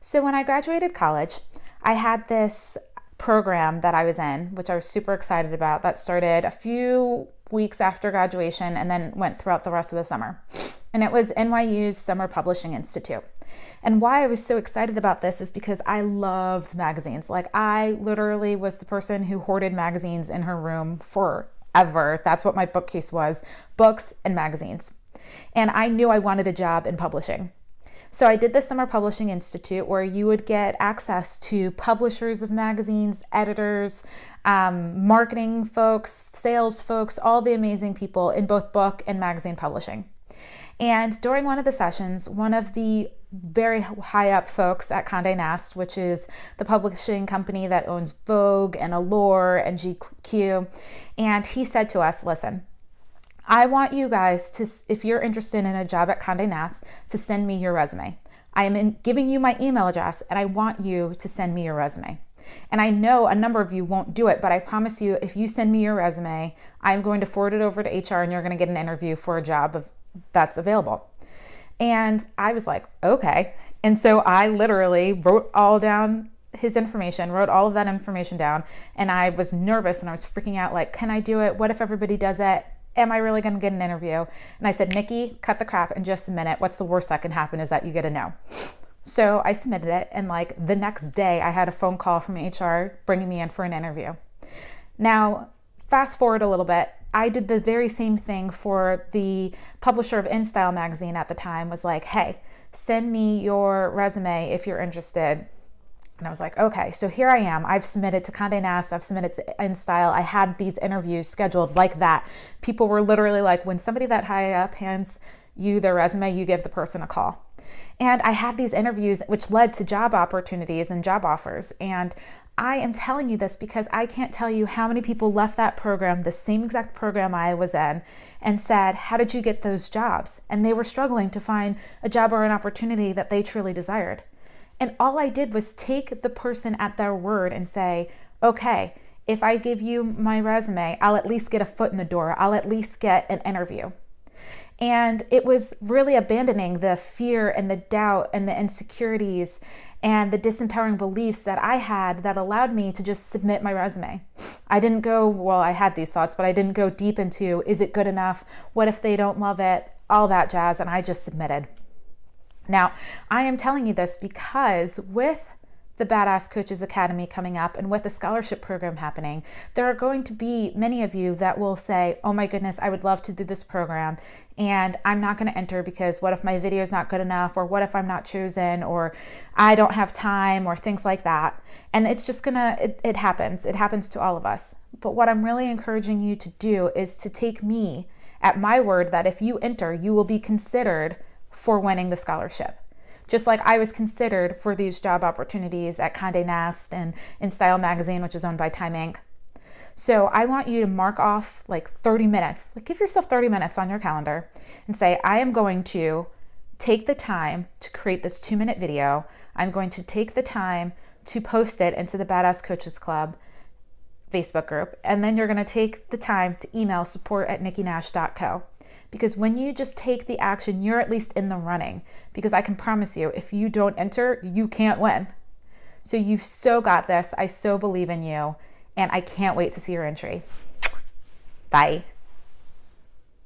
So when I graduated college, I had this program that I was in, which I was super excited about, that started a few weeks after graduation and then went throughout the rest of the summer. And it was NYU's Summer Publishing Institute. And why I was so excited about this is because I loved magazines. Like, I literally was the person who hoarded magazines in her room forever. That's what my bookcase was, books and magazines. And I knew I wanted a job in publishing. So I did the Summer Publishing Institute, where you would get access to publishers of magazines, editors, marketing folks, sales folks, all the amazing people in both book and magazine publishing. And during one of the sessions, one of the very high up folks at Condé Nast, which is the publishing company that owns Vogue and Allure and GQ, and he said to us, listen, I want you guys to, if you're interested in a job at Condé Nast, to send me your resume. I am giving you my email address, and I want you to send me your resume. And I know a number of you won't do it, but I promise you, if you send me your resume, I'm going to forward it over to HR, and you're going to get an interview for a job that's available. And I was like, okay. And so I literally wrote all down his information, wrote all of that information down, and I was nervous and I was freaking out, like, can I do it? What if everybody does it? Am I really going to get an interview? And I said, Nikki, cut the crap and just submit it. What's the worst that can happen is that you get a no. So I submitted it, and like the next day I had a phone call from HR bringing me in for an interview. Now, fast forward a little bit, I did the very same thing for the publisher of InStyle magazine at the time, was like, hey, send me your resume if you're interested. And I was like, okay, so here I am. I've submitted to Condé Nast. I've submitted to InStyle. I had these interviews scheduled like that. People were literally like, when somebody that high up hands you their resume, you give the person a call. And I had these interviews, which led to job opportunities and job offers. And I am telling you this because I can't tell you how many people left that program, the same exact program I was in, and said, how did you get those jobs? And they were struggling to find a job or an opportunity that they truly desired. And all I did was take the person at their word and say, okay, if I give you my resume, I'll at least get a foot in the door. I'll at least get an interview. And it was really abandoning the fear and the doubt and the insecurities and the disempowering beliefs that I had that allowed me to just submit my resume. I didn't go, well, I had these thoughts, but I didn't go deep into, is it good enough? What if they don't love it? All that jazz. And I just submitted. Now, I am telling you this because with the Badass Coaches Academy coming up and with the scholarship program happening, there are going to be many of you that will say, oh my goodness, I would love to do this program, and I'm not going to enter because what if my video is not good enough, or what if I'm not chosen, or I don't have time, or things like that. And it's just it happens. It happens to all of us. But what I'm really encouraging you to do is to take me at my word that if you enter, you will be considered for winning the scholarship. Just like I was considered for these job opportunities at Condé Nast and InStyle magazine, which is owned by Time Inc. So I want you to mark off like 30 minutes, like give yourself 30 minutes on your calendar and say, I am going to take the time to create this 2-minute video. I'm going to take the time to post it into the Badass Coaches Club Facebook group. And then you're going to take the time to email support@nikkinash.co. Because when you just take the action, you're at least in the running. Because I can promise you, if you don't enter, you can't win. So you've so got this. I so believe in you. And I can't wait to see your entry. Bye.